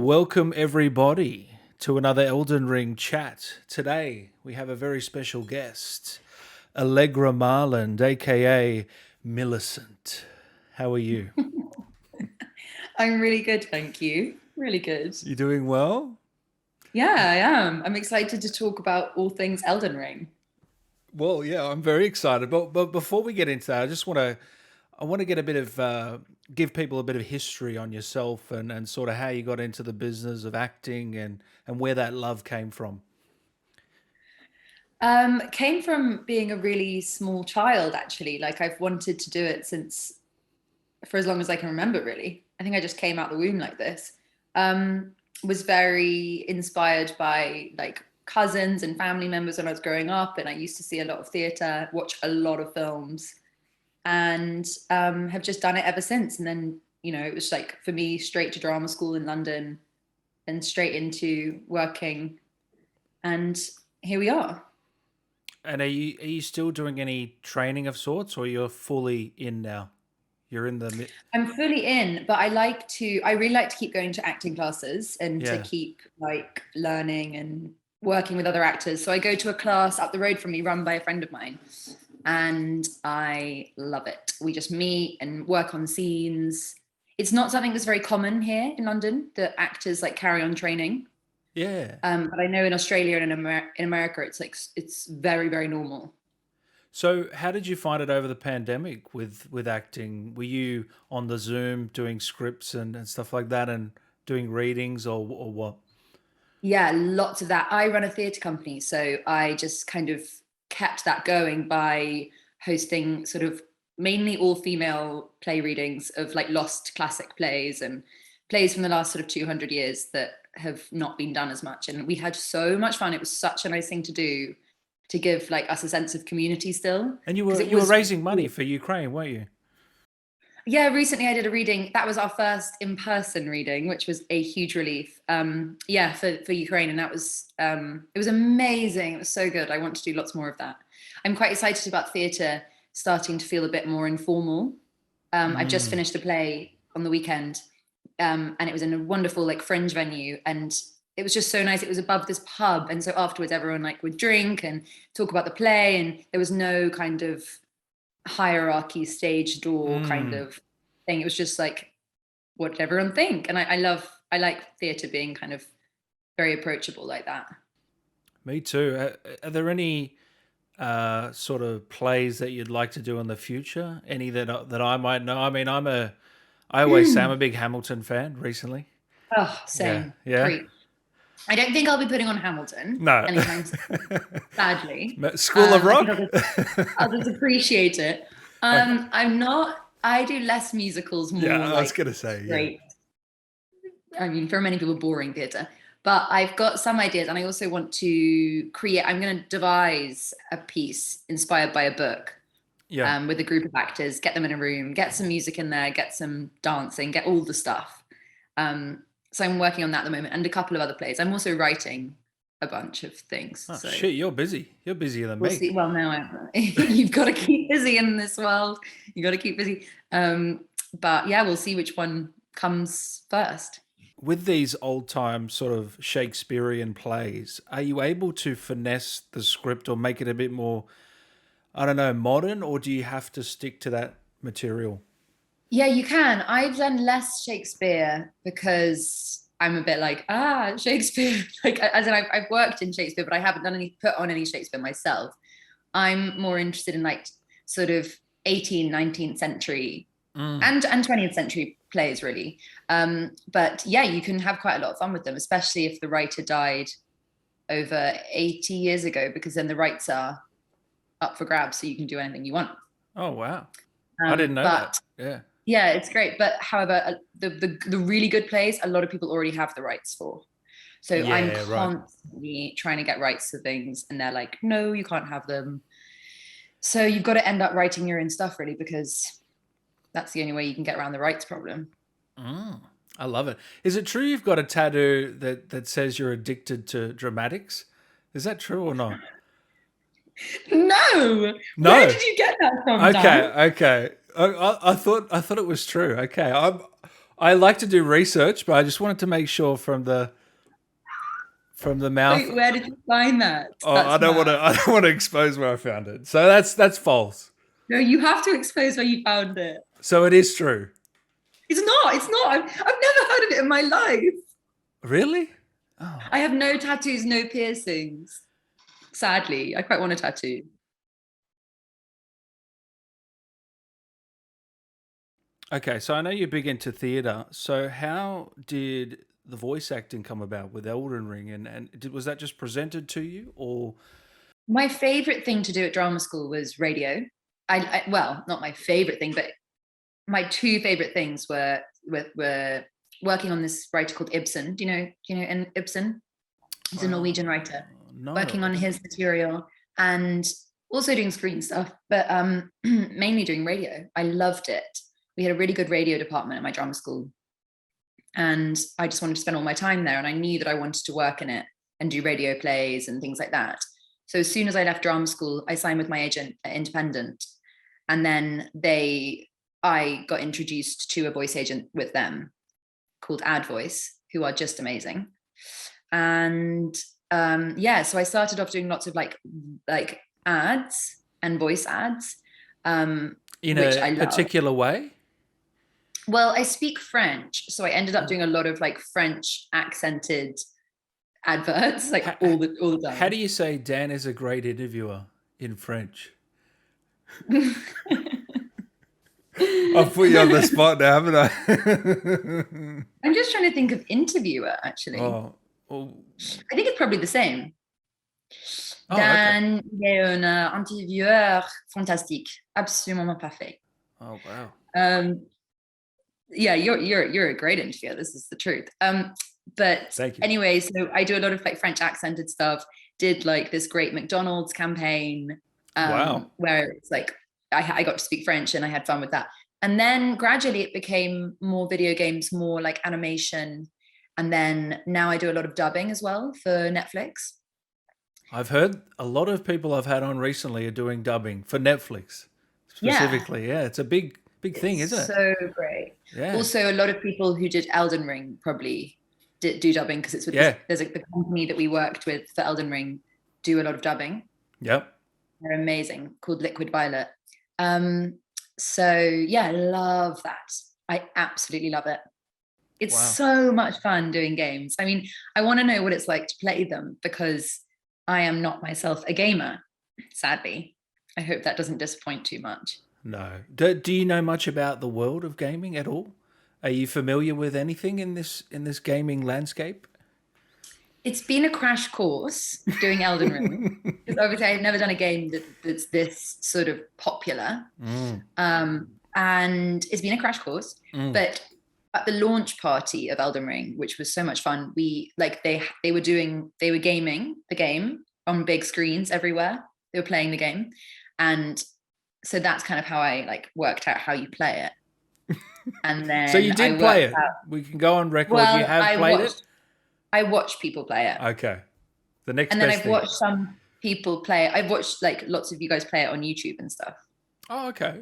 Welcome, everybody, to another Elden Ring chat. Today, we have a very special guest, Allegra Marland, aka Millicent. How are you? I'm really good, thank you. Really good. You doing well? Yeah, I am. I'm excited to talk about all things Elden Ring. Well, yeah, I'm very excited. But before we get into that, I want to get a bit of give people a bit of history on yourself and sort of how you got into the business of acting and where that love came from. Came from being a really small child, actually. Like I've wanted to do it since for as long as I can remember, really. I think I just came out the womb like this. Was very inspired by like cousins and family members when I was growing up, and I used to see a lot of theatre, watch a lot of films, and have just done it ever since. And then, it was like for me straight to drama school in London and straight into working. And here we are. And are you still doing any training of sorts, or you're fully in now? You're in the I'm fully in, but I really like to keep going to acting classes and to yeah. keep like learning and working with other actors. So I go to a class up the road from me run by a friend of mine, and I love it. We just meet and work on scenes. It's not something that's very common here in London that actors like carry on training. Yeah. But I know in Australia and in America, it's very, very normal. So how did you find it over the pandemic with acting? Were you on the Zoom doing scripts and stuff like that and doing readings or what? Yeah, lots of that. I run a theatre company, so I just kind of kept that going by hosting sort of mainly all female play readings of like lost classic plays and plays from the last sort of 200 years that have not been done as much. And we had so much fun. It was such a nice thing to do to give like us a sense of community still, And you because were it you were was. raising money for Ukraine, weren't you? Yeah, recently I did a reading. That was our first in-person reading, which was a huge relief. Yeah, for Ukraine, and that was it was amazing. It was so good. I want to do lots more of that. I'm quite excited about theatre starting to feel a bit more informal. I've just Mm. finished a play on the weekend, and it was in a wonderful like fringe venue, and it was just so nice. It was above this pub, and so afterwards everyone like would drink and talk about the play, and there was no kind of hierarchy stage door kind Mm. of thing. It was just like, what did everyone think? And I like theatre being kind of very approachable like that. Me too. Are there any sort of plays that you'd like to do in the future? Any that I might know? I mean, I always say I'm a big Hamilton fan recently. Oh, Yeah. same. Yeah. Preach. I don't think I'll be putting on Hamilton No. anytime soon, sadly. School of I think Rock? I'll just appreciate it. Okay. I'm not. I do less musicals, Yeah, more I was like gonna say, yeah. straight. I mean, for many people, boring theatre. But I've got some ideas, and I also want to create. I'm going to devise a piece inspired by a book, Yeah. with a group of actors, get them in a room, get some music in there, get some dancing, get all the stuff. So I'm working on that at the moment, and a couple of other plays. I'm also writing a bunch of things. Oh So shit, you're busy. You're busier than we'll me. see. Well, now you've got to keep busy in this world. You got to keep busy. But yeah, we'll see which one comes first. With these old time sort of Shakespearean plays, are you able to finesse the script or make it a bit more, I don't know, modern, or do you have to stick to that material? Yeah, you can. I've done less Shakespeare because I'm a bit like, Shakespeare. Like, as in, I've worked in Shakespeare, but I haven't put on any Shakespeare myself. I'm more interested in like sort of 18th, 19th century Mm. and 20th century plays, really. But yeah, you can have quite a lot of fun with them, especially if the writer died over 80 years ago, because then the rights are up for grabs, so you can do anything you want. Oh wow. I didn't know that. But Yeah. yeah, it's great. But however, the really good plays, a lot of people already have the rights for. So I'm Yeah, right. constantly trying to get rights to things, and they're like, no, you can't have them. So you've got to end up writing your own stuff, really, because that's the only way you can get around the rights problem. Mm. I love it. Is it true you've got a tattoo that says you're addicted to dramatics? Is that true or not? No, where No. did you get that from, Okay, Dan? okay. I thought it was true. Okay, I like to do research, but I just wanted to make sure from the mouth. Wait, where did you find that? Oh, I That's don't want mad. to. I don't want to expose where I found it. So that's false. No, you have to expose where you found it. So it is true. It's not. It's not. I've never heard of it in my life. Really? Oh. I have no tattoos, no piercings. Sadly, I quite want a tattoo. Okay, so I know you're big into theatre. So how did the voice acting come about with Elden Ring, was that just presented to you, or? My favorite thing to do at drama school was radio. Well, not my favorite thing, but my two favorite things were working on this writer called Ibsen. Do you know Ibsen? He's a Norwegian writer. No. Working on his material and also doing screen stuff, but mainly doing radio. I loved it. We had a really good radio department at my drama school, and I just wanted to spend all my time there. And I knew that I wanted to work in it and do radio plays and things like that. So as soon as I left drama school, I signed with my agent at Independent, and then I got introduced to a voice agent with them called Ad Voice, who are just amazing. And so I started off doing lots of like ads and voice ads, in which I a love. particular way. Well, I speak French, so I ended up doing a lot of like French accented adverts, like all the time. How do you say Dan is a great interviewer in French? I've put you on the spot now, haven't I? I'm just trying to think of interviewer, actually. Oh, I think it's probably the same. Oh, Dan, il est un intervieweur fantastique, absolument parfait. Oh wow. Yeah, you're a great interviewer. This is the truth. But anyway, so I do a lot of like French accented stuff. Did like this great McDonald's campaign, Wow. where it's like I got to speak French and I had fun with that. And then gradually it became more video games, more like animation. And then now I do a lot of dubbing as well for Netflix. I've heard a lot of people I've had on recently are doing dubbing for Netflix specifically. Yeah, it's a big thing, isn't it? So great. Yeah. Also, a lot of people who did Elden Ring probably do dubbing, because it's with there's like the company that we worked with for Elden Ring do a lot of dubbing. Yep. They're amazing, called Liquid Violet. So yeah, I love that. I absolutely love it. It's so much fun doing games. I mean, I want to know what it's like to play them, because I am not myself a gamer, sadly. I hope that doesn't disappoint too much. No. Do you know much about the world of gaming at all? Are you familiar with anything in this gaming landscape? It's been a crash course doing Elden Ring, because obviously I've never done a game that's this sort of popular. And it's been a crash course. But at the launch party of Elden Ring, which was so much fun, they were gaming the game on big screens everywhere. They were playing the game. And so that's kind of how I like worked out how you play it. And then so you did play it. We can go on record. Well, you have played it. I watched people play it. Okay. The next. And then I've watched some people play it. I've watched like lots of you guys play it on YouTube and stuff. Oh, okay.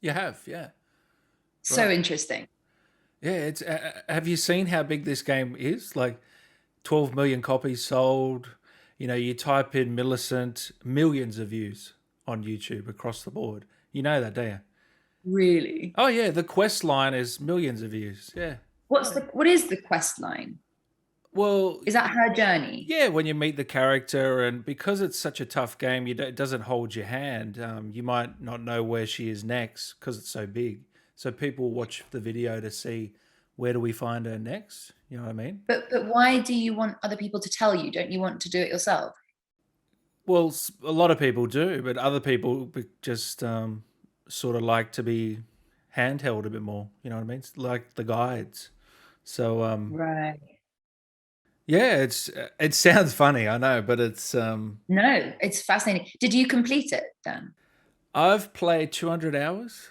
You have, yeah. So interesting. Yeah, it's. Have you seen how big this game is? Like, 12 million copies sold. You know, you type in Millicent, millions of views on YouTube across the board. You know that, don't you? Really? Oh yeah, the quest line is millions of views. Yeah. What is the quest line? Well, is that her journey? Yeah, when you meet the character, and because it's such a tough game, it doesn't hold your hand. You might not know where she is next because it's so big. So people watch the video to see where do we find her next. You know what I mean? But why do you want other people to tell you? Don't you want to do it yourself? Well, a lot of people do, but other people just sort of like to be handheld a bit more. You know what I mean? It's like the guides. So right. Yeah, it sounds funny, I know, but it's no, it's fascinating. Did you complete it then? I've played 200 hours,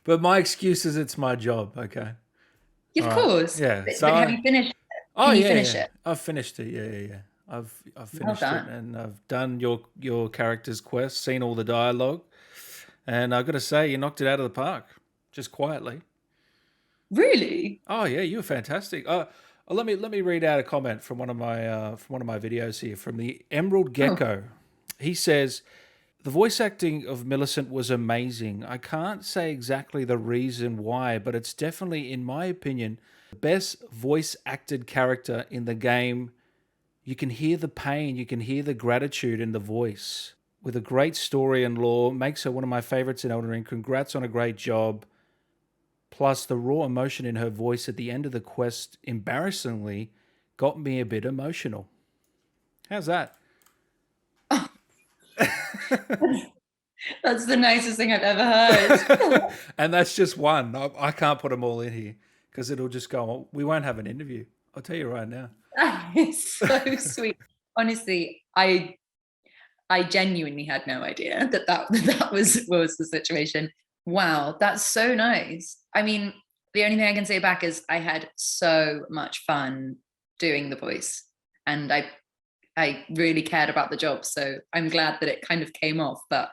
but my excuse is it's my job. Okay. Of course. Yeah. But have you finished it? Oh, Can you yeah, finish yeah. it? I've finished it. Yeah. I've finished Well it, done. and I've done your character's quest, seen all the dialogue, and I've got to say, you knocked it out of the park, just quietly. Really? Oh yeah, you were fantastic. Let me read out a comment from one of my videos here from the Emerald Oh, Gecko. He says the voice acting of Millicent was amazing. I can't say exactly the reason why, but it's definitely, in my opinion, the best voice acted character in the game. You can hear the pain, you can hear the gratitude in the voice. With a great story and lore, makes her one of my favorites in Elden Ring. Congrats on a great job. Plus, the raw emotion in her voice at the end of the quest, embarrassingly, got me a bit emotional. How's that? that's the nicest thing I've ever heard. And that's just one. I can't put them all in here because it'll just go on. We won't have an interview. I'll tell you right now. That is so sweet. Honestly, I genuinely had no idea that was the situation. Wow, that's so nice. I mean, the only thing I can say back is I had so much fun doing the voice, and I really cared about the job. So I'm glad that it kind of came off. But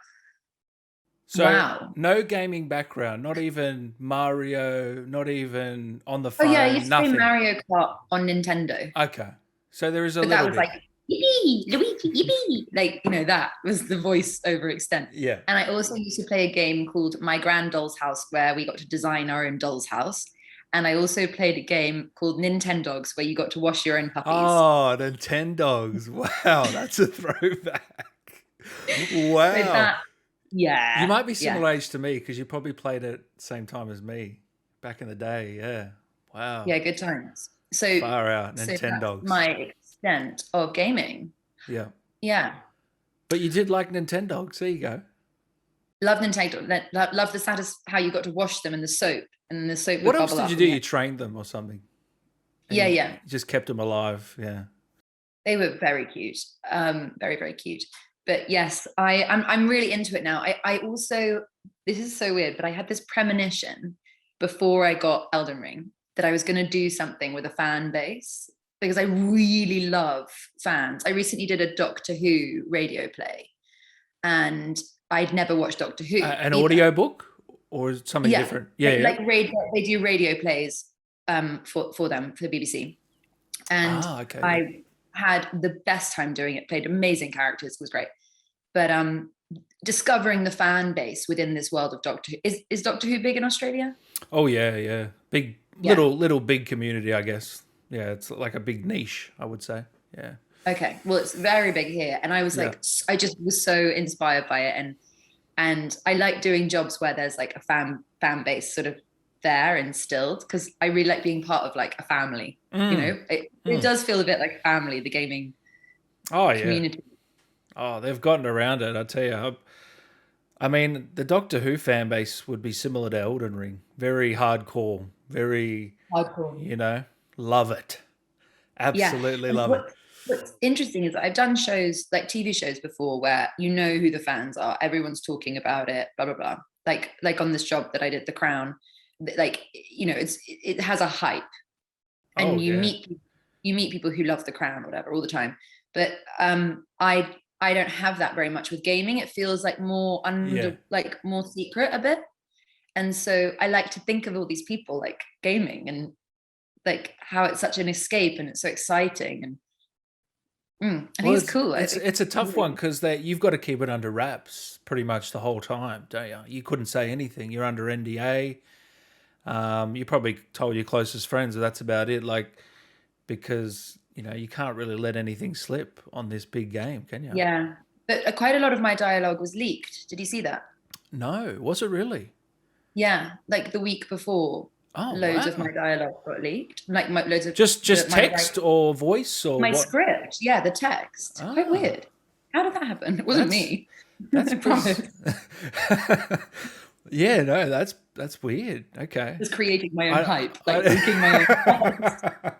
So, wow. no gaming background, not even Mario, not even on the Oh yeah, I phone, used to play nothing. Mario Kart on Nintendo. Okay. So there is a But that little was bit. like yippee, Luigi, yippee. Like, that was the voice over extent. Yeah. And I also used to play a game called My Grand Doll's House, where we got to design our own doll's house. And I also played a game called Nintendogs, where you got to wash your own puppies. Oh, the 10 dogs. Wow, that's a throwback. So Wow. that, You yeah, might be yeah, similar age to me because you probably played it same time as me back in the day. Yeah. Wow. yeah, good times. So, Far out. so that's Nintendogs. my extent of gaming. Yeah. Yeah. But you did like Nintendogs. There you go. Love Nintendo. Love the status, how you got to wash them in the soap, and the soap What would else bubble did you up. do? And You trained them or something? And yeah, you yeah. just kept them alive. Yeah. They were very cute, very very cute. But yes, I'm really into it now. I also, this is so weird, but I had this premonition before I got Elden Ring that I was going to do something with a fan base because I really love fans. I recently did a Doctor Who radio play, and I'd never watched Doctor Who An either. audio book or is it something Yeah, different? Yeah. Yeah. like radio, they do radio plays for them for the BBC, and Ah, okay. Yeah. I had the best time doing it. Played amazing characters, was great. But discovering the fan base within this world of Doctor Who, is Doctor Who big in Australia? Oh, yeah. Yeah. Big, Yeah. little big community, I guess. Yeah. It's like a big niche, I would say. Yeah. Okay. Well, it's very big here, and I was Yeah. like, I just was so inspired by it, and I like doing jobs where there's like a fan base sort of there instilled, because I really like being part of like a family. Mm. It Mm. does feel a bit like a family, the gaming Oh, yeah. community. Oh, they've gotten around it, I tell you. I mean, the Doctor Who fan base would be similar to Elden Ring. Very hardcore, very, Hardcore. you know, love it. Yeah. Absolutely And love it. what's interesting is that I've done shows like TV shows before where you know who the fans are, everyone's talking about it, blah blah blah. Like on this job that I did, The Crown, like it has a hype, Oh, and yeah. you meet people who love The Crown or whatever all the time. But I don't have that very much with gaming. It feels like more Yeah. under, like more secret a bit. And so I like to think of all these people like gaming, and like how it's such an escape and it's so exciting, and I think Well, it's cool. I think it's a tough one because you've got to keep it under wraps pretty much the whole time, don't you? You couldn't say anything. You're under NDA. You probably told your closest friends, but that's about it. Like because you can't really let anything slip on this big game, can you? yeah. But quite a lot of my dialogue was leaked. Did you see that? No, was it really? Yeah, like the week before, Oh loads of my wow! dialogue got leaked. Like loads of Just text or voice or my what? script. Yeah, the text. Quite Ah, weird. How did that happen? It wasn't that's me. that's I promise. pretty. Yeah, no, that's weird. Okay, Just creating my own I, hype, like leaking my I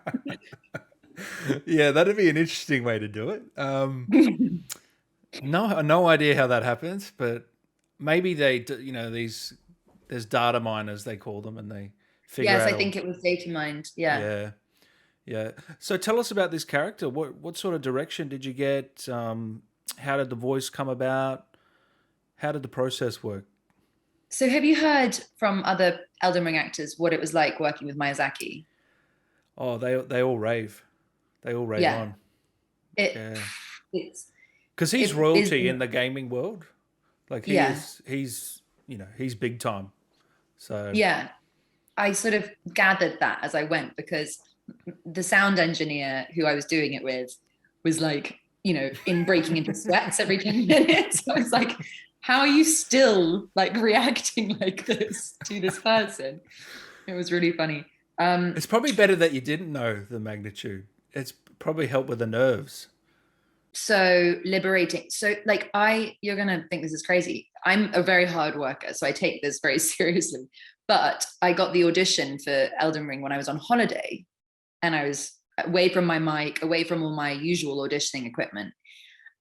yeah, that'd be an interesting way to do it. own. No idea how that happens, but maybe these there's data miners they call them, and they figure Yes, out I all. think it was data mined. Yeah. Yeah, yeah. So tell us about this character. What sort of direction did you get? How did the voice come about? How did the process work? So have you heard from other Elden Ring actors what it was like working with Miyazaki? Oh, they all rave. They all rave Yeah, on. it Yeah. it's Because he's it is. royalty in the gaming world. Like Yeah, he's big time. So yeah. I sort of gathered that as I went because the sound engineer who I was doing it with was like, in breaking into sweats every 10 minutes. I was like, how are you still like reacting like this to this person? It was really funny. it's probably better that you didn't know the magnitude. It's probably helped with the nerves. So liberating. So like you're gonna think this is crazy. I'm a very hard worker, so I take this very seriously. But I got the audition for Elden Ring when I was on holiday, and I was away from my mic, away from all my usual auditioning equipment.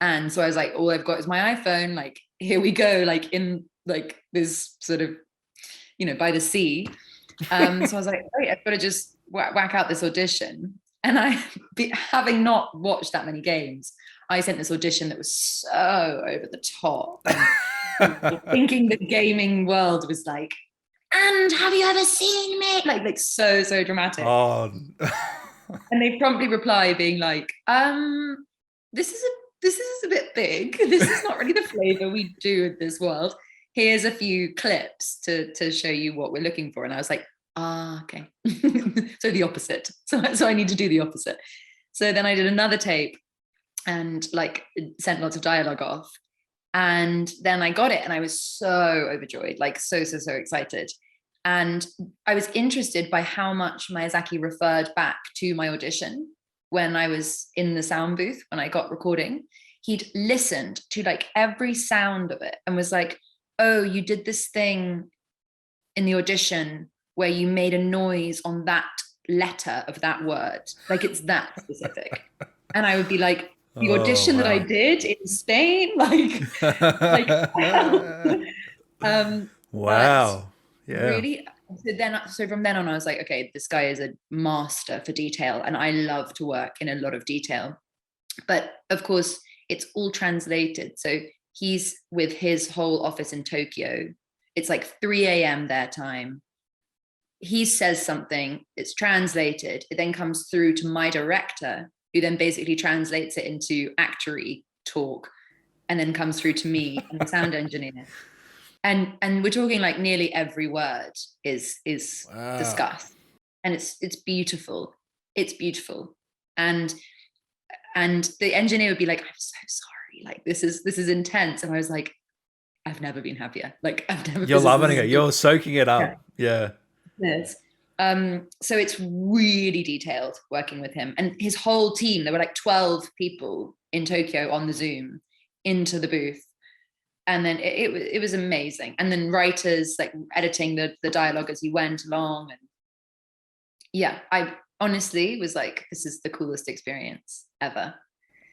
And so I was like, all I've got is my iPhone. Like, here we go, like in like this sort of, by the sea. So I was like, great, I've got to just whack out this audition. And having not watched that many games, I sent this audition that was so over the top. And thinking the gaming world was like, and have you ever seen me? Like so dramatic. Oh, And they promptly reply being like, this is a bit big. This is not really the flavor we do in this world. Here's a few clips to show you what we're looking for. And I was like, okay. So the opposite. So I need to do the opposite. So then I did another tape and like sent lots of dialogue off. And then I got it and I was so overjoyed, like so excited. And I was interested by how much Miyazaki referred back to my audition when I was in the sound booth, when I got recording. He'd listened to like every sound of it and was like, oh, you did this thing in the audition where you made a noise on that letter of that word. Like it's that specific. And I would be like, the oh audition that I wow. did in Spain, like, but Wow. Yeah. really, so from then on, I was like, okay, this guy is a master for detail, and I love to work in a lot of detail. But of course, it's all translated. So he's with his whole office in Tokyo. It's like 3 a.m. their time. He says something, it's translated, it then comes through to my director, who then basically translates it into actory talk, and then comes through to me and the sound engineer. And we're talking like nearly every word is Wow. discussed, and it's beautiful. It's beautiful. And the engineer would be like, I'm so sorry, like this is intense. And I was like, I've never been happier. Like I've never, You're this is loving it. You're soaking it yeah. up. Yeah. Yes. So it's really detailed working with him and his whole team. There were like 12 people in Tokyo on the Zoom into the booth. And then it was amazing. And then writers like editing the dialogue as you went along. And yeah, I honestly was like, this is the coolest experience ever.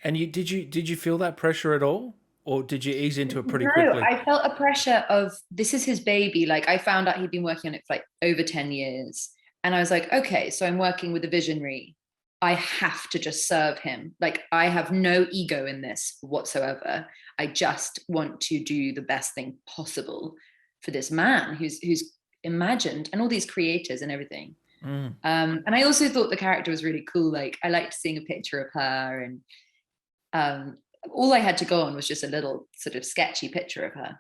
And did you feel that pressure at all? Or did you ease into it pretty No, quickly? I felt a pressure of this is his baby. Like I found out he'd been working on it for like over 10 years. And I was like, okay, so I'm working with a visionary. I have to just serve him. Like I have no ego in this whatsoever. I just want to do the best thing possible for this man who's imagined, and all these creators and everything. Mm. And I also thought the character was really cool. Like I liked seeing a picture of her, and all I had to go on was just a little sort of sketchy picture of her.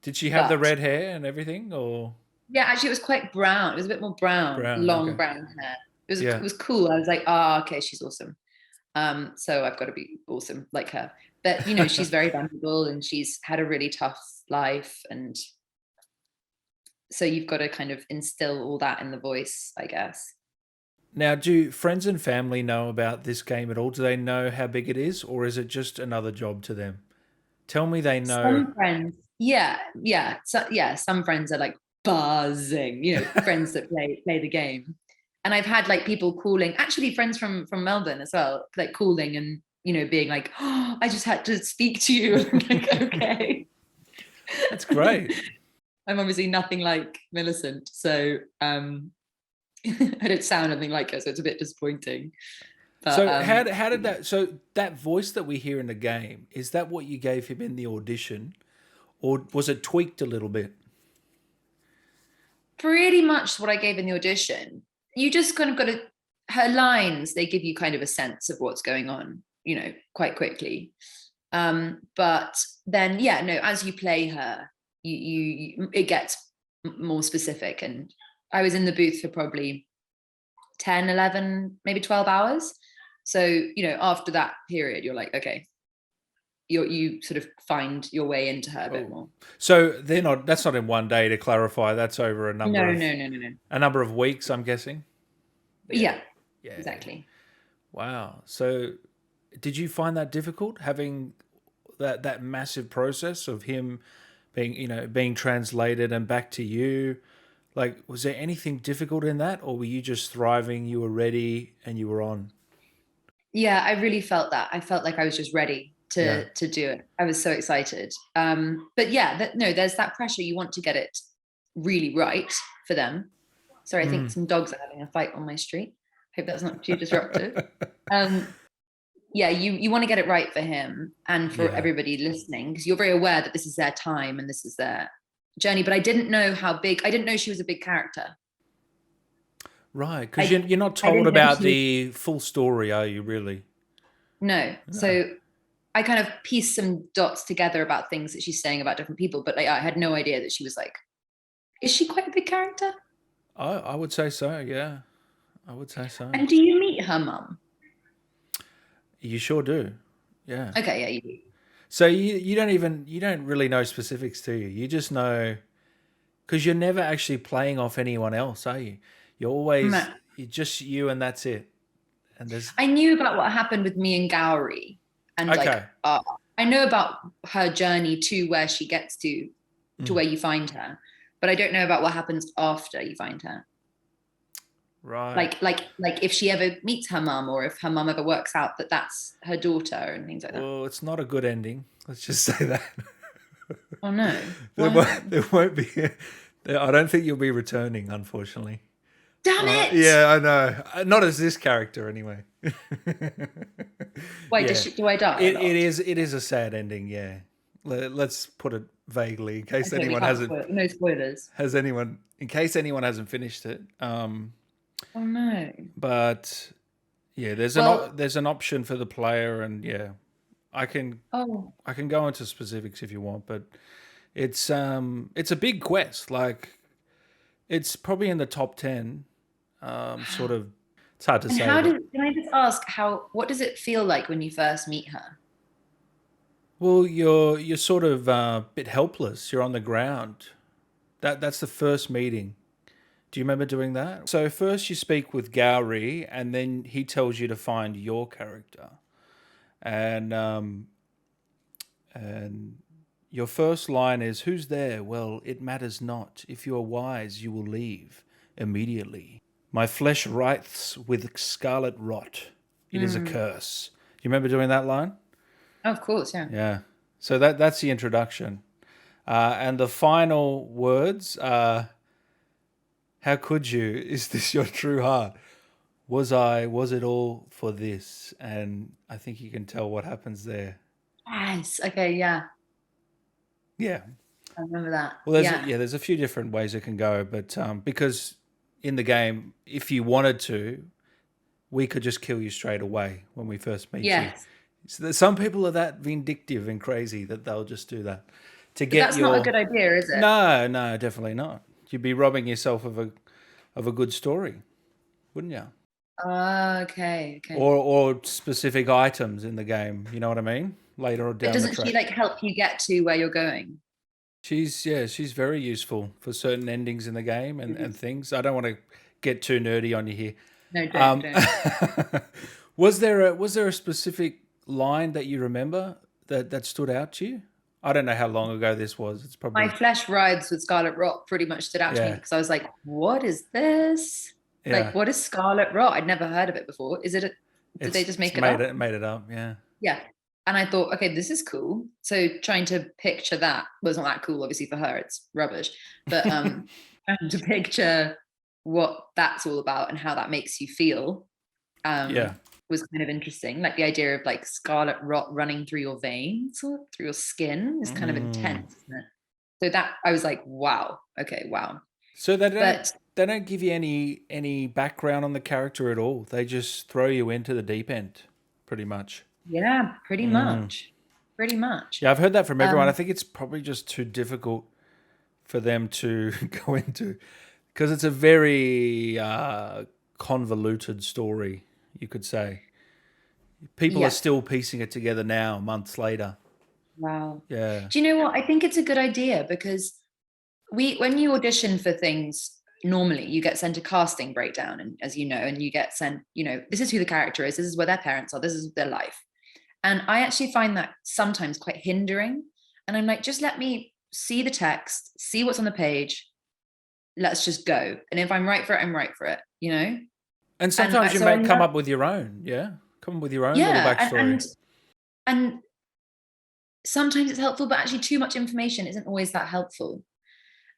Did she have the But red hair and everything, or yeah, actually, it was quite brown. It was a bit more brown, brown? long Okay. brown hair. It Yeah. was cool. I was like, oh, okay, she's awesome. So I've got to be awesome like her. But she's very vulnerable and she's had a really tough life, and so you've got to kind of instill all that in the voice, I guess. Now, do friends and family know about this game at all? Do they know how big it is, or is it just another job to them? Tell me they know. Some friends, yeah, so yeah, some friends are like buzzing, friends that play the game. And I've had like people calling, actually friends from Melbourne as well, like calling and being like, oh, I just had to speak to you. I'm like, okay. That's great. I'm obviously nothing like Millicent, so I don't sound anything like her, so it's a bit disappointing. But So how did that? So that voice that we hear in the game, is that what you gave him in the audition, or was it tweaked a little bit? Pretty much what I gave in the audition. You just kind of got to, her lines, they give you kind of a sense of what's going on, quite quickly. But then, yeah, no, as you play her, it gets more specific. And I was in the booth for probably 10, 11, maybe 12 hours. So, after that period, you're like, okay, you sort of find your way into her a bit more. So that's not in one day, to clarify. That's over a number No. a number of weeks, I'm guessing. Yeah, exactly. Wow. So did you find that difficult, having that massive process of him being translated and back to you? Like, was there anything difficult in that, or were you just thriving, you were ready and you were on? Yeah, I really felt that. I felt like I was just ready to do it. I was so excited. But yeah, there's that pressure. You want to get it really right for them. Sorry, I think some dogs are having a fight on my street. Hope that's not too disruptive. Yeah, you want to get it right for him and for everybody listening, because you're very aware that this is their time and this is their journey. But I didn't know how big. I didn't know she was a big character. Right, because you're not told about the full story, are you, really? No. So I kind of pieced some dots together about things that she's saying about different people, but I had no idea that she was like, is she quite a big character? I would say so, yeah. I would say so. And do you meet her mum? You sure do, yeah. Okay, yeah, you do. So you don't really know specifics, do you? You just know, because you're never actually playing off anyone else, are you? You're always you're just you, and that's it. And I knew about what happened with me and Gowrie, and I know about her journey to where she gets to where you find her, but I don't know about what happens after you find her. Right. Like if she ever meets her mum, or if her mum ever works out that that's her daughter and things like that. Well, it's not a good ending. Let's just say that. Oh no. There won't be. I don't think you'll be returning, unfortunately. Damn it! Yeah, I know. Not as this character, anyway. Wait, do I die? It is a sad ending. Yeah. Let's put it vaguely, in case anyone hasn't. No spoilers. In case anyone hasn't finished it. Oh no. But yeah, there's an option for the player, and yeah, I can go into specifics if you want, but it's a big quest. Like, it's probably in the top 10. Sort of, it's hard to say. Can I just ask, what does it feel like when you first meet her? Well, you're sort of a bit helpless. You're on the ground. That's the first meeting. Do you remember doing that? So first you speak with Gowrie, and then he tells you to find your character, and your first line is, "Who's there? Well, it matters not. If you are wise, you will leave immediately. My flesh writhes with scarlet rot. It is a curse." You remember doing that line? Of course, yeah. Yeah. So that's the introduction, and the final words are, "How could you? Is this your true heart? Was it all for this?" And I think you can tell what happens there. Yes. Okay. Yeah. Yeah. I remember that. Well, there's a few different ways it can go, but because in the game, if you wanted to, we could just kill you straight away when we first meet you. So some people are that vindictive and crazy that they'll just do that to get. That's not a good idea, is it? No, definitely not. You'd be robbing yourself of a good story, wouldn't you? Okay. Or specific items in the game. You know what I mean? Later down the track. Doesn't she help you get to where you're going? She's very useful for certain endings in the game and things. I don't want to get too nerdy on you here. No, don't. Was there a specific line that you remember that stood out to you? I don't know how long ago this was. It's probably My flesh rides with Scarlet Rot pretty much stood out to me, because I was like, what is this? Yeah. Like, what is Scarlet Rot? I'd never heard of it before. Did they just make it up? Made it up, yeah. Yeah. And I thought, okay, this is cool. So trying to picture that was not that cool, obviously, for her. It's rubbish. But trying to picture what that's all about and how that makes you feel. was kind of interesting. Like the idea of like scarlet rot running through your veins or through your skin is kind of Mm. intense, isn't it? So that I was like, wow, okay, wow. So But they don't give you any background on the character at all. They just throw you into the deep end, pretty much. yeah, pretty Mm. much. Pretty much. Yeah, I've heard that from everyone. I Um, think it's probably just too difficult for them to go into because it's a very convoluted story, you could say. People are yeah. still piecing it together now, months later. Wow. Yeah. Do you know what? I think it's a good idea because when you audition for things, normally you get sent a casting breakdown, and as you know, and you get sent, this is who the character is, this is where their parents are, this is their life. And I actually find that sometimes quite hindering. And I'm like, just let me see the text, see what's on the page. Let's just go. And if I'm right for it, I'm right for it, And And sometimes you so I may come love, up with your own, yeah? Come up with your own little yeah. backstory. And sometimes it's helpful, but actually too much information isn't always that helpful.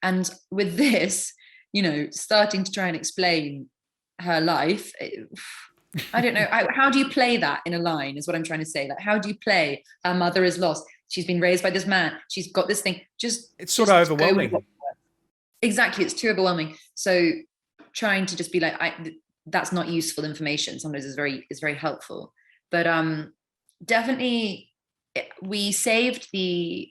And with this, starting to try and explain her life, I don't know. How do you play that in a line is what I'm trying to say. Like, how do you play her mother is lost? She's been raised by this man. She's got this thing. It's sort of Just go with overwhelming. exactly. It's too overwhelming. So trying to just be like, that's not useful information. Sometimes is very helpful. But definitely we saved the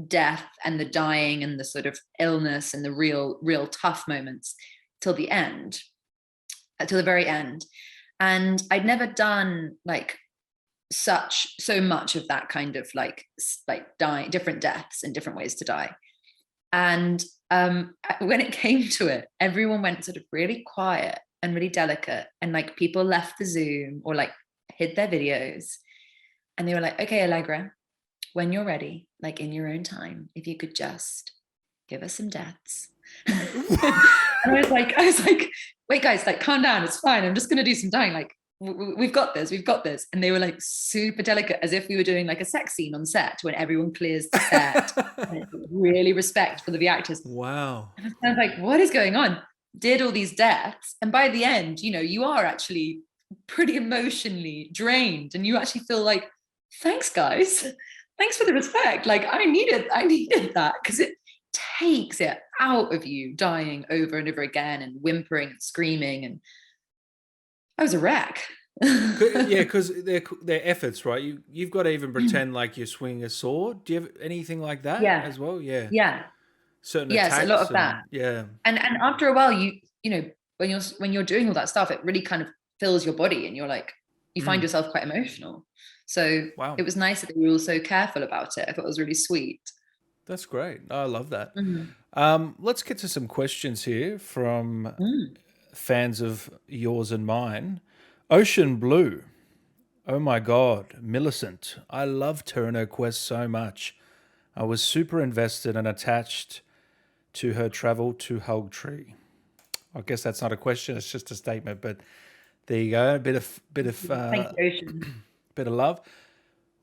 death and the dying and the sort of illness and the real tough moments till the end, till the very end. And I'd never done like so much of that kind of like die, different deaths and different ways to die. And when it came to it, everyone went sort of really quiet and really delicate, and like people left the Zoom or like hid their videos, and they were like, okay, Allegra, when you're ready, like in your own time, if you could just give us some deaths. And I was like, wait, guys, like, calm down. It's fine. I'm just going to do some dying. Like, we've got this. We've got this. And they were like super delicate, as if we were doing like a sex scene on set when everyone clears the set. And really respectful of the actors. Wow. And I was like, what is going on? Did all these deaths. And by the end, you are actually pretty emotionally drained. And you actually feel like, thanks, guys. Thanks for the respect. Like, I needed that, because it takes it out of you, dying over and over again and whimpering and screaming. And I was a wreck. Yeah, because they're efforts, right? You've got to even pretend like you're swinging a sword. Do you have anything like that Yeah. as well? Yeah, Yeah. certain Yes, a lot attacks of that. and yeah. And after a while, when you're doing all that stuff, it really kind of fills your body, and you're like, you find yourself quite emotional. So Wow, it was nice that they were all so careful about it. I thought it was really sweet. that's great. I love that. Mm. Let's get to some questions here from Mm. fans of yours and mine. Ocean Blue. Oh my God, Millicent. I loved her and her quest so much. I was super invested and attached to her travel to Hugtree. I guess that's not a question; it's just a statement. But there you go, a Thank you, Ocean. bit of love.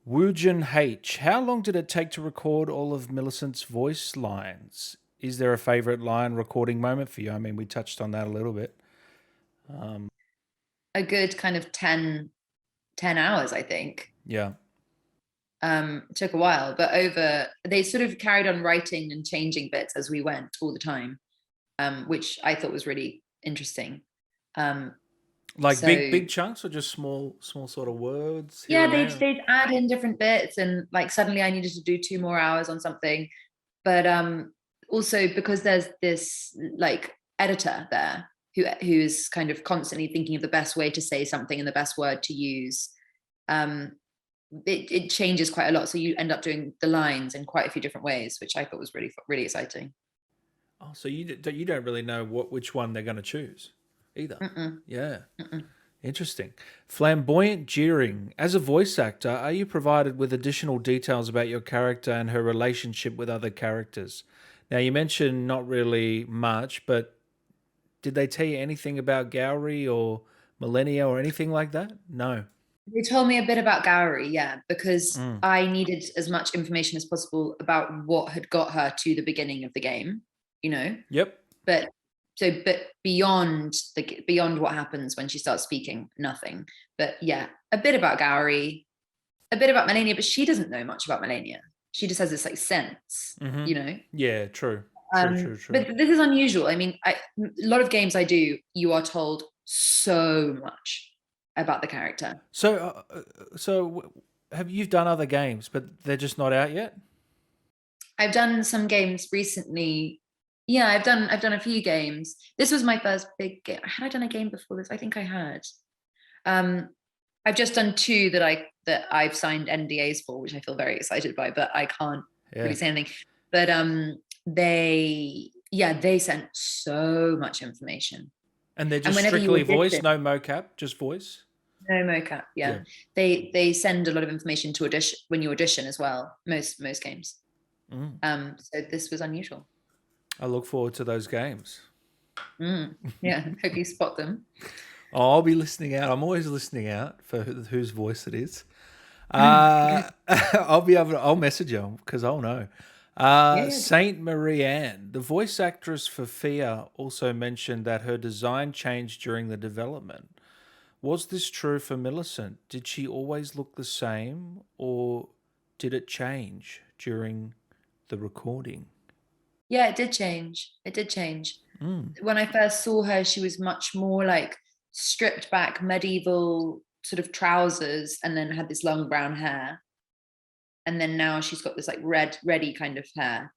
Woojin H. How long did it take to record all of Millicent's voice lines? Is there a favorite line recording moment for you? I mean, we touched on that a little bit. A good kind of 10 hours, I think. Yeah. Took a while, but they sort of carried on writing and changing bits as we went all the time, which I thought was really interesting. Like So big chunks or just small sort of words here yeah, and there? they'd add in different bits, and like suddenly I needed to do 2 more hours on something. But also because there's this like editor there who is kind of constantly thinking of the best way to say something and the best word to use. It changes quite a lot, so you end up doing the lines in quite a few different ways, which I thought was really exciting. Oh, so you don't really know which one they're going to choose either. Mm-mm, Yeah. mm-mm. Interesting. Flamboyant jeering. As a voice actor, are you provided with additional details about your character and her relationship with other characters? Now, you mentioned not really much, but did they tell you anything about Gowry or Millennia or anything like that? No. They told me a bit about Gowry, yeah, because Mm. I needed as much information as possible about what had got her to the beginning of the game, Yep. but but beyond what happens when she starts speaking, nothing. But yeah, a bit about Gowry, a bit about Melania, but she doesn't know much about Melania. She just has this like sense, you know. Yeah, true. But this is unusual. I mean, a lot of games I do, you are told so much about the character. So, have you done other games, but they're just not out yet? I've done some games recently. Yeah, I've done a few games. This was my first big game. Had I done a game before this? I think I had. I've just done two that I've signed NDAs for, which I feel very excited by, but I can't really say anything. But they sent so much information. And they're just strictly voice, no mocap, just voice? No mocap, yeah. They send a lot of information to audition when you audition as well, most games. So this was unusual. I look forward to those games. Yeah, hope you spot them. Oh, I'll be listening out. I'm always listening out for whose voice it is. I'll message you because I'll know. Saint Marie Anne, the voice actress for Fia, also mentioned that her design changed during the development. Was this true for Millicent? Did she always look the same, or did it change during the recording? Yeah, it did change. When I first saw her, she was much more like stripped back medieval sort of trousers, and then had this long brown hair. And then now she's got this like reddy kind of hair.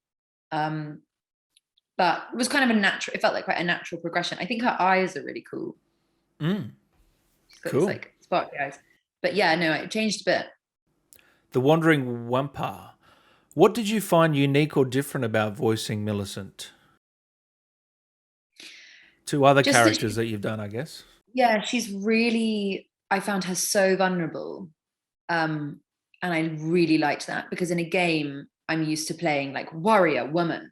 But it was kind of it felt like quite a natural progression. I think her eyes are really cool. She's got this like sparkly eyes. But yeah, no, it changed a bit. The Wandering Wampa. What did you find unique or different about voicing Millicent to other characters that you've done, I guess? Yeah, she's really, I found her so vulnerable. And I really liked that, because in a game, I'm used to playing like warrior, woman,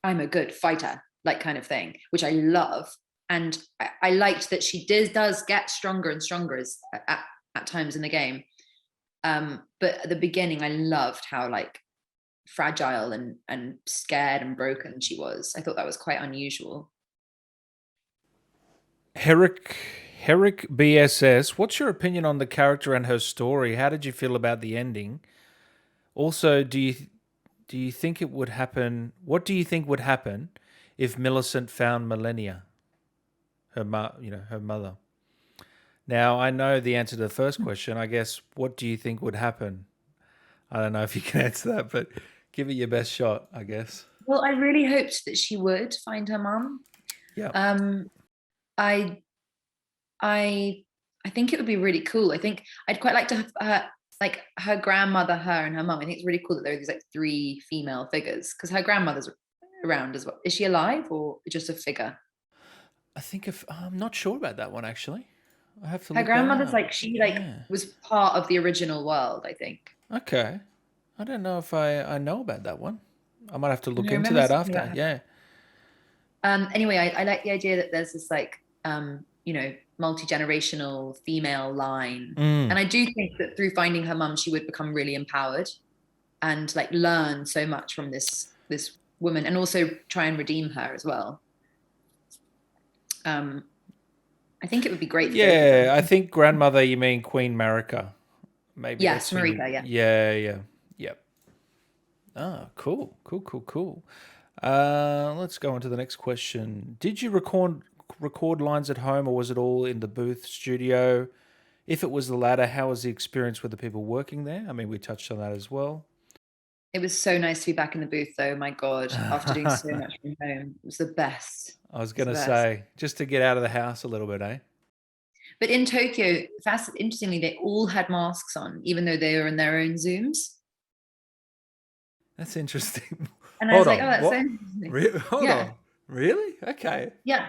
I'm a good fighter, like kind of thing, which I love. And I liked that she does get stronger and stronger at times in the game. But at the beginning, I loved how like fragile and scared and broken she was. I thought that was quite unusual. Herrick BSS, what's your opinion on the character and her story? How did you feel about the ending? Also, do you think it would happen? What do you think would happen if Millicent found Melania, her mother? Now, I know the answer to the first question. I guess, what do you think would happen? I don't know if you can answer that, but give it your best shot, I guess. Well, I really hoped that she would find her mum. Yeah. I think it would be really cool. I think I'd quite like to have like her grandmother, her and her mum. I think it's really cool that there are these like three female figures, because her grandmother's around as well. Is she alive or just a figure? I'm not sure about that one, actually. I have to her look grandmother's that up. like she was part of the original world, I think. Okay. I don't know if I know about that one. I might have to look into that after. Yeah. Anyway, I like the idea that there's this like multi-generational female line. And I do think that through finding her mum, she would become really empowered and like learn so much from this woman, and also try and redeem her as well. I think it would be great. Yeah, I think grandmother, you mean Queen Marika. Maybe. Yes, Marika, yeah. Yeah. Yep. Ah, cool. Let's go on to the next question. Did you record lines at home, or was it all in the booth studio? If it was the latter, how was the experience with the people working there? I mean, we touched on that as well. It was so nice to be back in the booth, though. My God, after doing so much from home, it was the best. I was going to say, just to get out of the house a little bit, eh? But in Tokyo, interestingly, they all had masks on, even though they were in their own Zooms. That's interesting. And I was like, oh, that's so interesting. Hold on. Really? Okay. Yeah.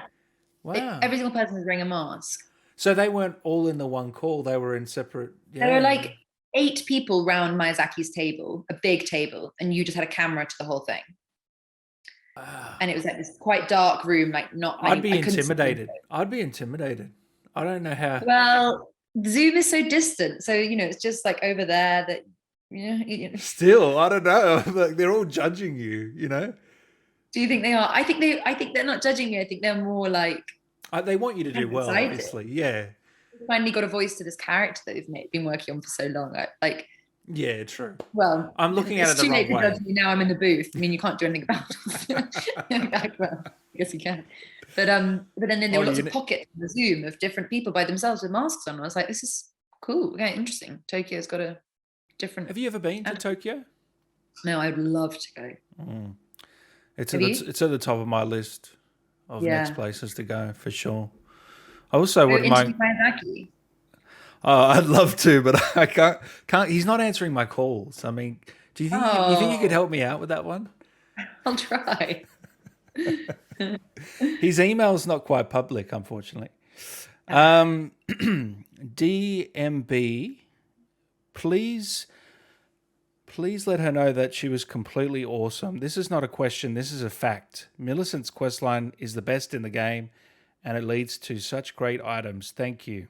Wow. Every single person was wearing a mask. So they weren't all in the one call. They were in separate. Yeah. There were like 8 people round Miyazaki's table, a big table, and you just had a camera to the whole thing. And it was like this quite dark room, like not. I'd be intimidated. I don't know how. Well, Zoom is so distant, so it's just like over there that Still, I don't know. Like they're all judging you. Do Do you think they are? I think they're not judging me. I think they're more like They want you to kind do of well, excited. obviously. Yeah. They finally got a voice to this character that they've been working on for so long. Like, Yeah, true. well, I'm looking at it it's the too late wrong to judge way. me now. I'm in the booth. I mean, you can't do anything about it. Well, I guess you can. But then there Oh, were lots you of pockets on the Zoom of different people by themselves with masks on. I was like, this is cool. Okay, interesting. Tokyo's got a different. have you ever been to Ad- Tokyo? no, I'd love to go. Have you? It's at the top of my list of next Yeah. places to go for sure. I also Oh, wouldn't interview mind. Miyazaki. Oh, I'd love to, but I can't. Can't. He's not answering my calls. I mean, do you think you could Oh, help me out with that one? I'll try. His email's not quite public, unfortunately. Ah, DMB, please, please let her know that she was completely awesome. This is not a question. This is a fact. Millicent's questline is the best in the game, and it leads to such great items. Thank you.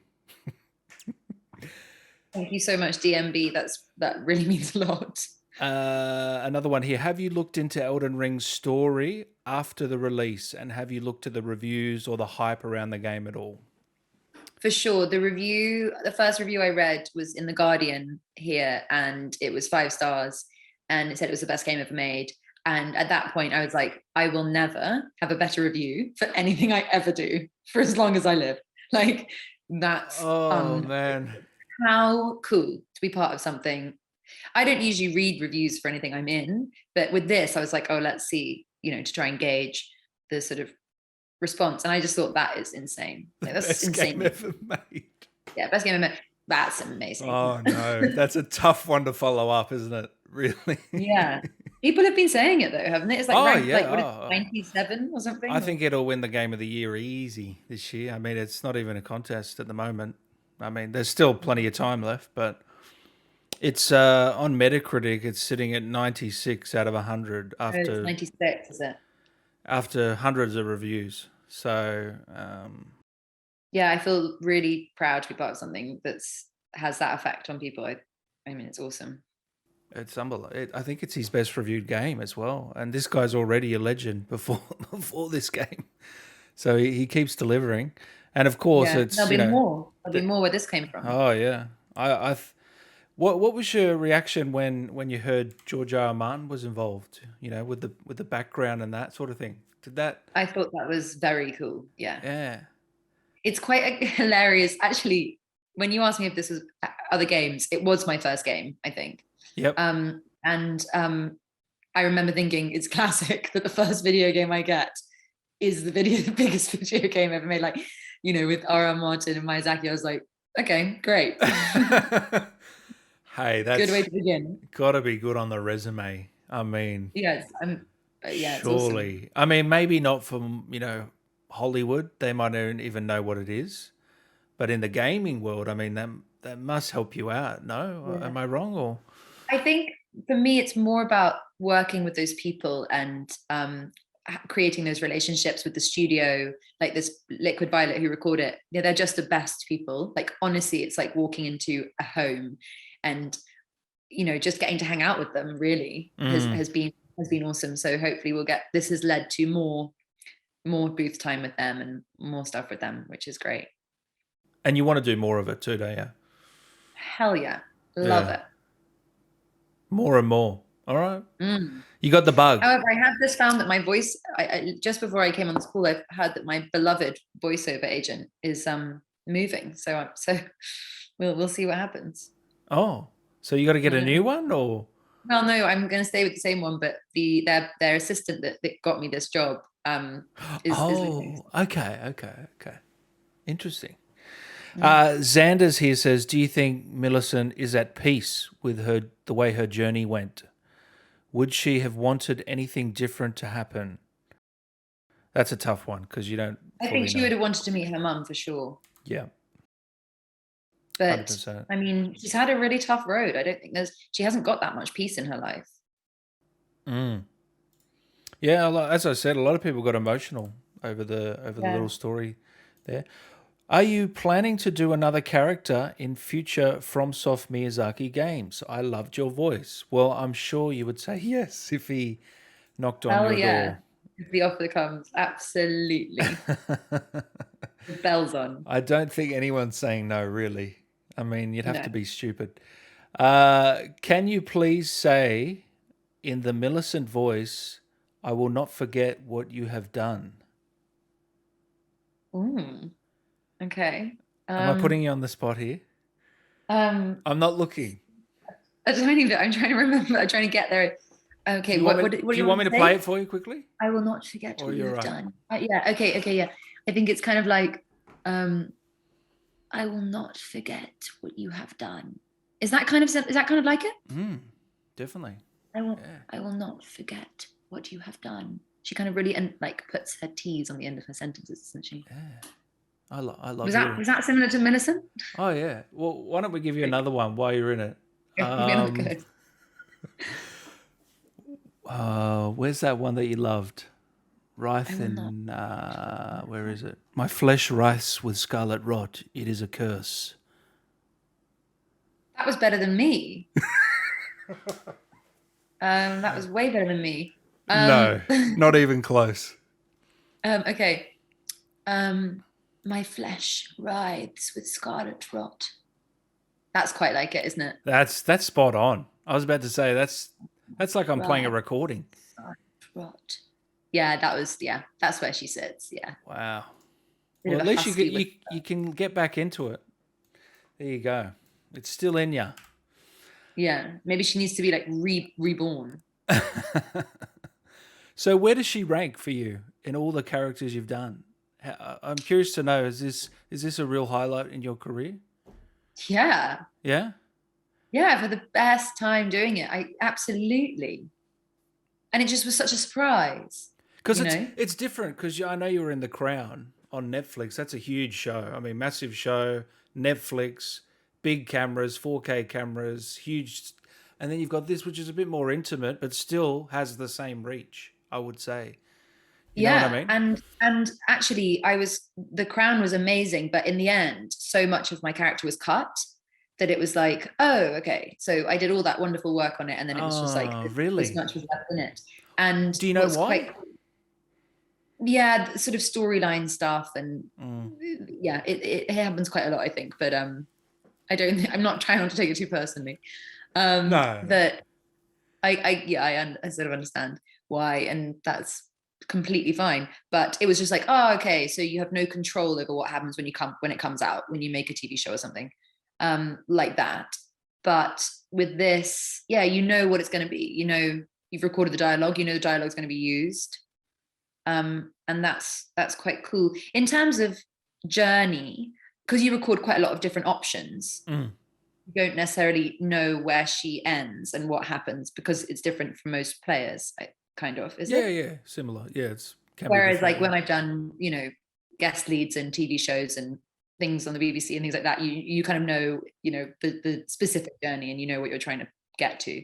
thank you so much, DMB. That really means a lot. Another one here. Have you looked into Elden Ring's story after the release, and have you looked at the reviews or the hype around the game at all? For sure. The first review I read was in The Guardian here, and it was 5 stars, and it said it was the best game ever made. And at that point, I was like, I will never have a better review for anything I ever do for as long as I live. Like, that's Oh man, how cool to be part of something. I don't usually read reviews for anything I'm in, but with this, I was like, oh, let's see, to try and gauge the sort of response. And I just thought that is insane. the Like, that's best game insane. ever made. Yeah, best game ever. That's amazing. Oh no, that's a tough one to follow up, isn't it? Really? Yeah. People have been saying it though, haven't they? It's like Oh ranked yeah. like what is it, Oh, oh. 97 or I something? Or, think it'll win the game of the year easy this year. I mean, it's not even a contest at the moment. I mean, there's still plenty of time left, but it's on Metacritic. It's sitting at 96 out of 100 it's 96, is it? after hundreds of reviews. So Yeah, I feel really proud to be part of something that's has that effect on people. I mean, it's awesome. it's unbelievable. I think it's his best reviewed game as well. And this guy's already a legend before before this game. So he keeps delivering. And of course, Yeah, it's there'll be more. There'll be the, more where this came from. oh yeah. What was your reaction when you heard George R. R. Martin was involved? With the background and that sort of thing. Did that? I thought that was very cool. Yeah. Yeah. It's quite hilarious. Actually, when you asked me if this was other games, it was my first game, I think. Yep. And I remember thinking it's classic that the first video game I get is the biggest video game ever made. Like, with R.R. Martin and Miyazaki, I was like, okay, great. Hey, Good way that's to begin. got to be good on the resume. I mean, Yes, yeah, it's awesome. surely. I mean, maybe not from, Hollywood. They might not even know what it is. But in the gaming world, I mean, that must help you out. No? Yeah. Am I wrong or? I think for me, it's more about working with those people and creating those relationships with the studio, like this Liquid Violet who record it. Yeah, they're just the best people. Like, honestly, it's like walking into a home and, just getting to hang out with them really has been awesome. So hopefully this has led to more booth time with them and more stuff with them, which is great. And you want to do more of it too, don't you? Hell yeah. Love Yeah. it. More and more. All right. Mm. You got the bug. However, I have just found that my voice, just before I came on this call, I've heard that my beloved voiceover agent is moving. So we'll see what happens. Oh, so you got to get a new one or? Well, no, I'm going to stay with the same one, but their assistant that got me this job is leaving. Oh, okay. Interesting. Xander's here says, do you think Millicent is at peace with the way her journey went? Would she have wanted anything different to happen? That's a tough one because you don't I fully think she know. would have wanted to meet her mum for sure. Yeah, But 100%. I mean, she's had a really tough road. I don't think she hasn't got that much peace in her life. Mm. Yeah, as I said, a lot of people got emotional over the Yeah. little story there. Are you planning to do another character in future FromSoft Miyazaki games? I loved your voice. Well, I'm sure you would say yes if he knocked on Hell your yeah. door. If the offer comes, absolutely. The bell's on. I don't think anyone's saying no, really. I mean, you'd have No. to be stupid. Can you please say in the Millicent voice, I will not forget what you have done? Mm, okay. Am I putting Um, you on the spot here? um, I'm not looking. a tiny bit. I'm trying to remember. I'm trying to get there. Do Okay. you want me What to, do do you you want want me me to to play say? it for you quickly? I will not forget Or what you you're have right. done. Yeah. Okay. Okay. Yeah. I think it's kind of like, um, I will not forget what you have done. Is that kind of like it? Definitely. I will Yeah. I will not forget what you have done. She kind of really and like puts her T's on the end of her sentences, doesn't she? Yeah. I love hearing. Was that similar to Millicent? Oh yeah. Well, why don't we give you another one while you're in it? Yeah, okay. Where's that one that you loved? I Writhe will not. in where is it? My flesh writhes with scarlet rot. It is a curse. That was better than me. That was way better than me. No, not even close. Okay. My flesh writhes with scarlet rot. That's quite like it, isn't it? That's spot on. I was about to say that's like I'm playing a Right. recording. Scarlet rot. Yeah, that's where she sits. Yeah. Wow. Bit Well, of at a least husky with you can get back into it. There you go. It's still in you. yeah. Maybe she needs to be like reborn. So where does she rank for you in all the characters you've done? I'm curious to know, is this a real highlight in your career? Yeah. Yeah? Yeah, for the best time doing it. I absolutely. And it just was such a surprise, Because you know? it's different because I know you were in The Crown on Netflix. That's a huge show. I mean, massive show, Netflix, big cameras, 4K cameras, huge. And then you've got this, which is a bit more intimate, but still has the same reach, I would say. You know what I Yeah. mean? And actually the crown was amazing, but in the end, so much of my character was cut that it was like, oh, okay. So I did all that wonderful work on it, and then it was just like Oh, this really? much was left in it. And Do you know what's quite why? yeah, sort of storyline stuff and Mm. yeah, it happens quite a lot, I think. But I'm not trying not to take it too personally. No. That I sort of understand why, and that's completely fine. But it was just like, oh, okay, so you have no control over what happens when it comes out, when you make a TV show or something, like that. But with this, yeah, you know what it's going to be. You know, you've recorded the dialogue. You know the dialogue is going to be used, and that's quite cool in terms of journey because you record quite a lot of different options. Mm. You don't necessarily know where she ends and what happens because it's different for most players, kind of, is Yeah, it? yeah, similar. Yeah, it's can be Whereas different. like Yeah. when I've done, guest leads in TV shows and things on the BBC and things like that, you kind of know, the specific journey and you know what you're trying to get to.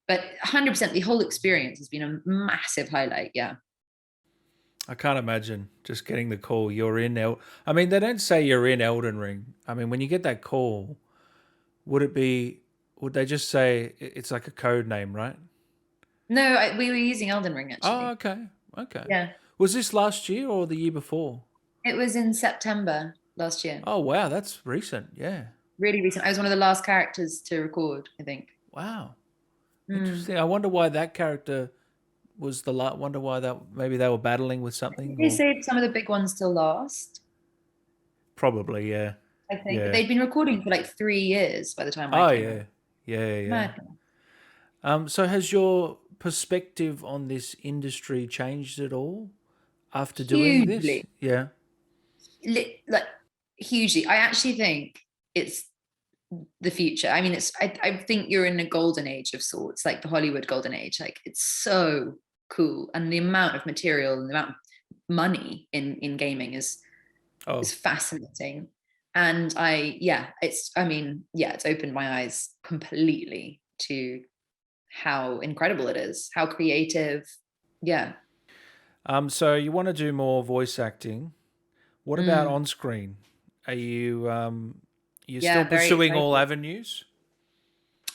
But 100% the whole experience has been a massive highlight. Yeah. I can't imagine just getting the call. You're in I mean, they don't say you're in Elden Ring. I mean, when you get that call, would it be? Would they just say it's like a code name, right? No, we were using Elden Ring Oh, actually. okay, okay. Yeah. Was this last year or the year before? It was in September last year. Oh, wow, that's recent. Yeah. Really recent. I was one of the last characters to record, I think. Wow, Mm. interesting. I wonder why that character was the last. Wonder why that maybe they were battling with something They or saved some of the big ones till last, probably, yeah, I think. But yeah. they'd been recording for like 3 years by the time I Oh, came in. yeah, yeah, yeah. Mad. So has your perspective on this industry changed at all after doing this? Hugely. Yeah. Like hugely. I actually think it's the future. I mean, I think you're in a golden age of sorts, like the Hollywood golden age. Like it's so cool. And the amount of material and the amount of money in gaming Oh, is fascinating. And it's opened my eyes completely to how incredible it is, how creative. Yeah. so you want to do more voice acting? What about Mm. on screen? Are you still Yeah, very pursuing all excited. avenues?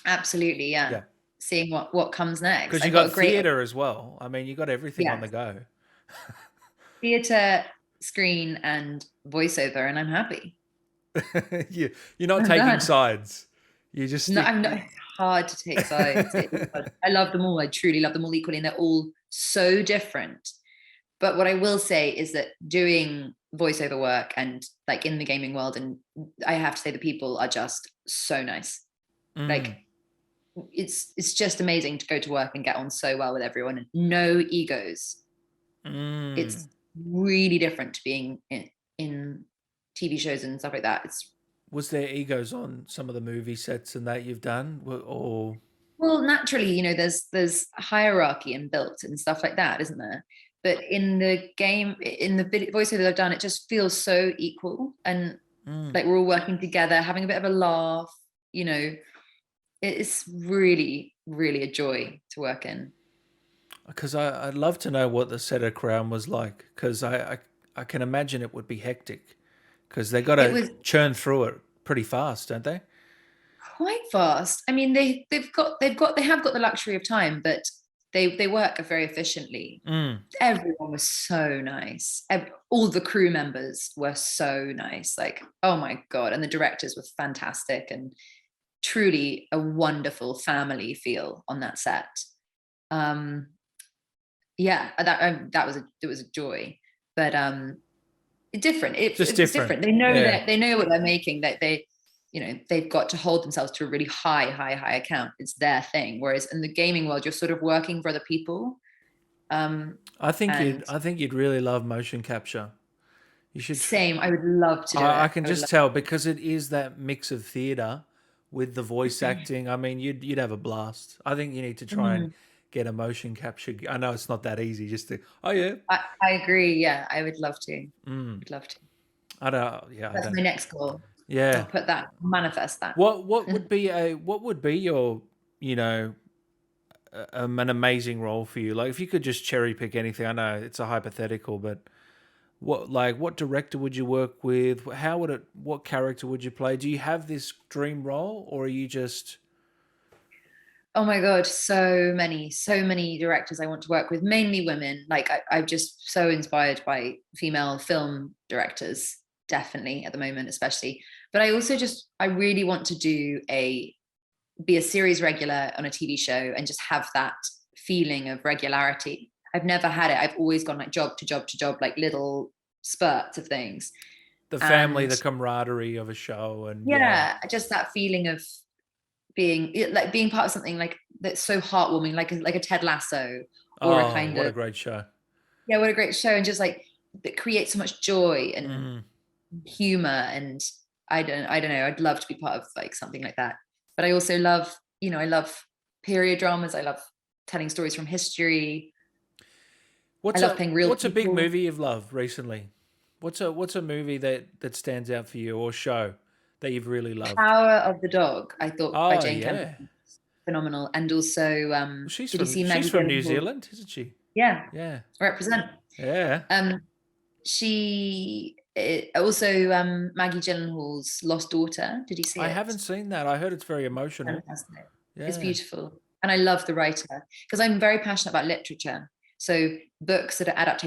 Absolutely, yeah. Yeah, Seeing what comes next. because you I've got got a great theater as well. I mean, you got everything on yeah. the go. Theatre, screen, and voiceover, and I'm happy. You're not I'm taking done. sides. You just No, stick. I'm not. It's hard to take sides. It is hard. I love them all. I truly love them all equally, and they're all so different. But what I will say is that doing voiceover work and like in the gaming world, and I have to say the people are just so nice. Like Mm, it's just amazing to go to work and get on so well with everyone and no egos. It's mm. really different to being in TV shows and stuff like that. It's Was there egos on some of the movie sets and that you've done, or well, naturally, there's hierarchy and built and stuff like that, isn't there? But in the game, in the voiceover that I've done, it just feels so equal and mm. like we're all working together, having a bit of a laugh. You know, it's really, really a joy to work in. Because I'd love to know what the set of Crown was like. Because I can imagine it would be hectic. Because they got It to was churn through it pretty fast, don't they? quite fast. I mean, they have got the luxury of time, but they work very efficiently. Mm. Everyone was so nice. All the crew members were so nice. Like, oh my God. And the directors were fantastic and truly a wonderful family feel on that set. Um, yeah, it was a joy, but different. Just It's different. different. They know Yeah. that they know what they're making, that they've got to hold themselves to a really high account. It's their thing. Whereas in the gaming world, you're sort of working for other people. Um, and I think you'd really love motion capture. You should. same, I would love to do I it. can I would just love. tell because it is that mix of theatre with the voice acting. I mean, you'd have a blast. I think you need to try and Mhm. get a motion capture. I know it's not that easy. Just to oh yeah, I agree. Yeah, I would love to. mm, Would love to. I don't. Yeah, I That's don't. my next goal. I'll Yeah. put that, manifest that. What would be your you know an amazing role for you? Like if you could just cherry pick anything. I know it's a hypothetical, but what director would you work with? How would it? What character would you play? Do you have this dream role, or are you just Oh my God, so many directors I want to work with, mainly women. Like I'm just so inspired by female film directors, definitely at the moment, especially. But I also I really want to be a series regular on a TV show and just have that feeling of regularity. I've never had it. I've always gone like job to job to job, like little spurts of things. the family, And the camaraderie of a show, and yeah. yeah, just that feeling of being part of something like that's so heartwarming, like a Ted Lasso or a Oh, kind what a of great show! yeah, what a great show, and just like that creates so much joy and Mm. humor. And I don't know, I'd love to be part of like something like that. But I also love, I love period dramas. I love telling stories from history. I love playing real What's a big people. movie you've loved recently? What's a movie that stands out for you or show that you've really loved? Power of the Dog, I thought, by Oh Jane Campion, yeah, phenomenal. And also, well, did you see she's Maggie from New Gyllenhaal? Zealand, isn't she? Yeah, Yeah, represent. yeah. Um, also Maggie Gyllenhaal's Lost Daughter. Did you see I it? haven't seen that. I heard it's very emotional. Fantastic. It's Yeah. beautiful. And I love the writer because I'm very passionate about literature. So books that are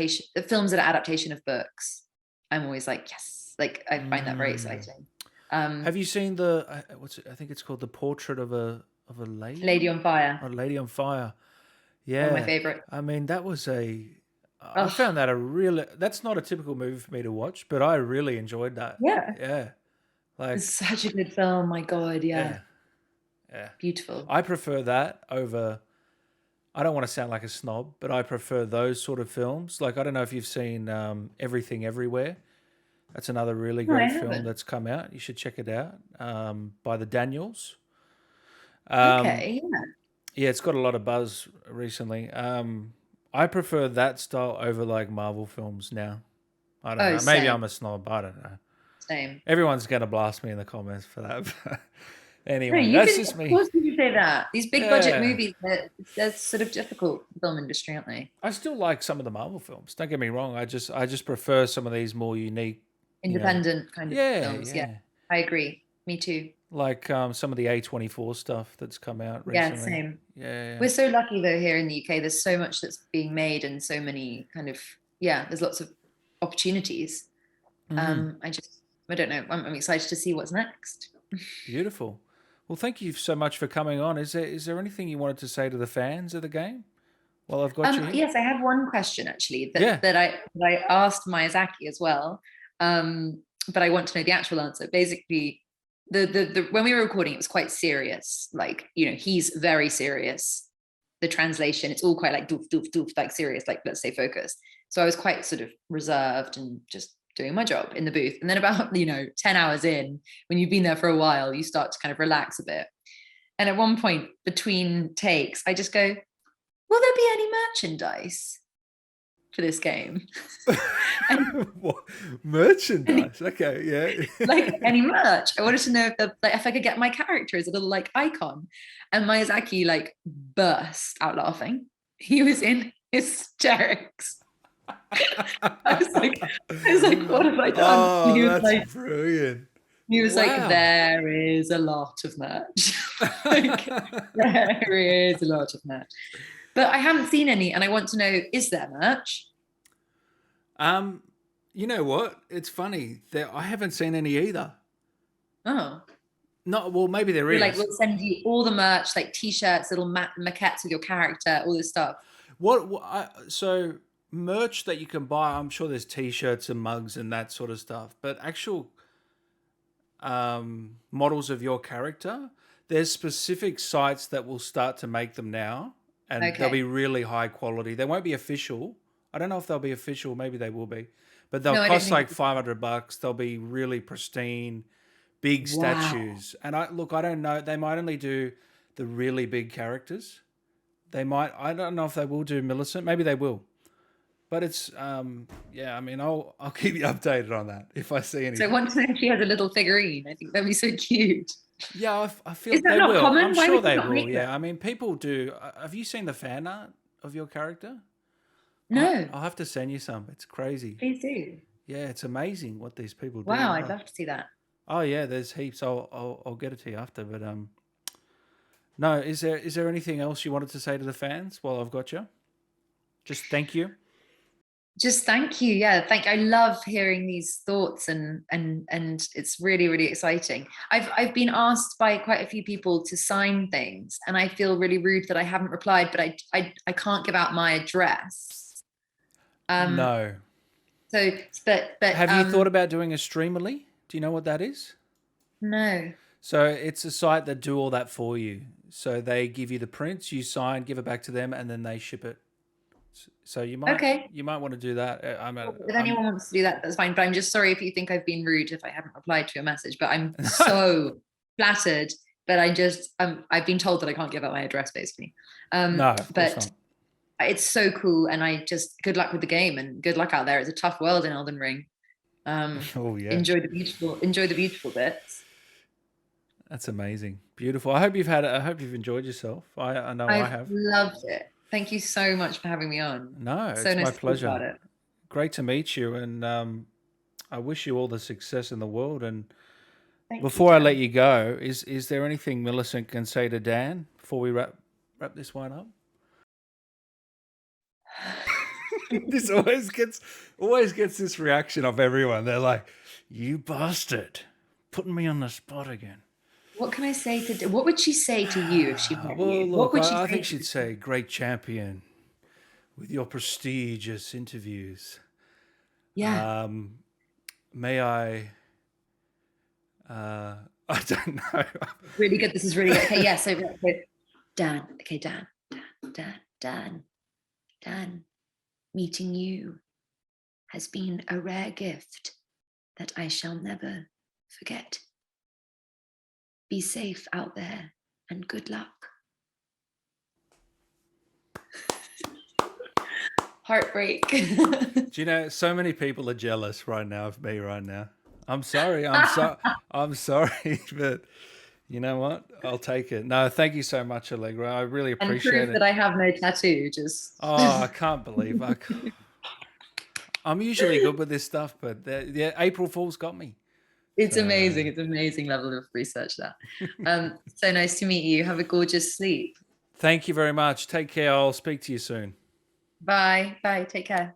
films that are adaptation of books. I'm always like, yes, like I find that very Mm. exciting. Um, Have you seen the what's it? I think it's called The Portrait of a Lady Lady, on Fire, or Lady on Fire. one of my Yeah, favorite. I mean that was a. I Oh, found that a really. That's not a typical movie for me to watch, but I really enjoyed that. yeah. Yeah, It's like such a good film. My God, yeah. yeah, yeah. Beautiful. I prefer that over. I don't want to sound like a snob, but I prefer those sort of films. Like I don't know if you've seen Everything Everywhere. That's another really No, I great film haven't. that's come out. You should check it out. By the Daniels. Um, Okay. Yeah. yeah, it's got a lot of buzz recently. I prefer that style over like Marvel films now. I don't Oh, know. Maybe same. I'm a snob. I don't know. Same. Everyone's gonna blast me in the comments for that. but No, anyway, you that's can, just of me. course, you can say that. These big budget Yeah, movies, they're sort of difficult film industry, aren't they? I still like some of the Marvel films. Don't get me wrong. I just prefer some of these more unique. You know. Independent kind of Yeah, films. Yeah, yeah. I agree. Me too. Like some of the A24 stuff that's come out Yeah, recently. same. Yeah, We're so lucky though here in the UK. There's so much that's being made and so many kind of yeah, there's lots of opportunities. Mhm. I don't know. I'm excited to see what's next. Beautiful. Well, thank you so much for coming on. Is there anything you wanted to say to the fans of the game while I've got you here? Yes, I have one question actually Yeah. that I asked Miyazaki as well, but I want to know the actual answer. Basically, the when we were recording, it was quite serious. Like, you know, he's very serious. The translation, it's all quite like doof doof doof, like serious, like let's say focused. So I was quite sort of reserved and just doing my job in the booth. And then about 10 hours in, when you've been there for a while, you start to kind of relax a bit. And at one point between takes, I just go, will there be any merchandise for this game? And, What? Merchandise. Okay, yeah. like any merch. I wanted to know if I could get my character as a little like icon. And Miyazaki like burst out laughing. He was in hysterics. I was like, what have I done? Oh, that's brilliant. He was like, Wow. there is a lot of merch. Like, there is a lot of merch. But I haven't seen any, and I want to know, is there merch? Um, you know what? It's funny. I haven't seen any either. Oh. Not well, maybe there We're like, is. we'll send you all the merch, like t-shirts, little maquettes with your character, all this stuff. So merch that you can buy, I'm sure there's t-shirts and mugs and that sort of stuff, but actual models of your character, there's specific sites that will start to make them now, and they'll be Okay. really high quality. They won't be official. I don't know if they'll be official. Maybe they will be, but they'll No, I don't cost think. like $500. They'll be really pristine, big Wow. statues. And I don't know. They might only do the really big characters. They might. I don't know if they will do Millicent. Maybe they will. But it's yeah. I mean, I'll keep you updated on that if I see So I anything. want to know if she has a little figurine. I think that'd be so cute. Yeah, I feel Is that they not will. I'm common? Why sure would you they not will. make Yeah. that? I mean, people do. Have you seen the fan art of your character? No, I'll have to send you some. It's crazy. please do. Yeah, it's amazing what these people Wow, do. I'd love to see that. Oh yeah, there's heaps. I'll get it to you after. But no. Is there anything else you wanted to say to the fans while I've got you? Just thank you. Just thank you. Yeah, I love hearing these thoughts, and it's really, really exciting. I've been asked by quite a few people to sign things, and I feel really rude that I haven't replied, but I can't give out my address. Um, No. so but Have you thought about doing a Streamerly? Do you know what that is? no. So it's a site that do all that for you. So they give you the prints, you sign, give it back to them, and then they ship it. So you might Okay. you might want to do that. If I'm anyone wants to do that, that's fine. But I'm just sorry if you think I've been rude if I haven't replied to your message. But I'm so flattered. But I've been told that I can't give out my address basically. no, of course But not. it's so cool, and I just good luck with the game and good luck out there. It's a tough world in Elden Ring. Oh yeah, Enjoy the beautiful bits. that's amazing, beautiful. I hope you've enjoyed yourself. I know I I've have. loved it. Thank you so much for having me on. No, So it's my nice to talk pleasure. about it. Great to meet you, and I wish you all the success in the world. And Thank you, before I let Dan. you go, is there anything Millicent can say to Dan before we wrap this one up? This always gets this reaction of everyone. They're like, "You bastard, putting me on the spot again." What can I say to? What would she say to you if she met Well, you? What look, would she I say think to she'd you? say, "Great champion with your prestigious interviews. Yeah, Um, may I?" I don't know. really good. This is really good. Okay, yeah. So Dan. Okay, Dan. Meeting you has been a rare gift that I shall never forget. Be safe out there and good luck. Heartbreak. Do you know, so many people are jealous right now of me right now. I'm sorry. I'm sorry, but you know what? I'll take it. No, thank you so much, Allegra. I really And appreciate proof it. that I have no tattoo. Just Oh, I can't believe I'm usually good with this stuff, but yeah, April Fool's got me. it's So amazing. It's an amazing level of research that. So nice to meet you. Have a gorgeous sleep. thank you very much. Take care. I'll speak to you soon. Bye. Bye. Take care.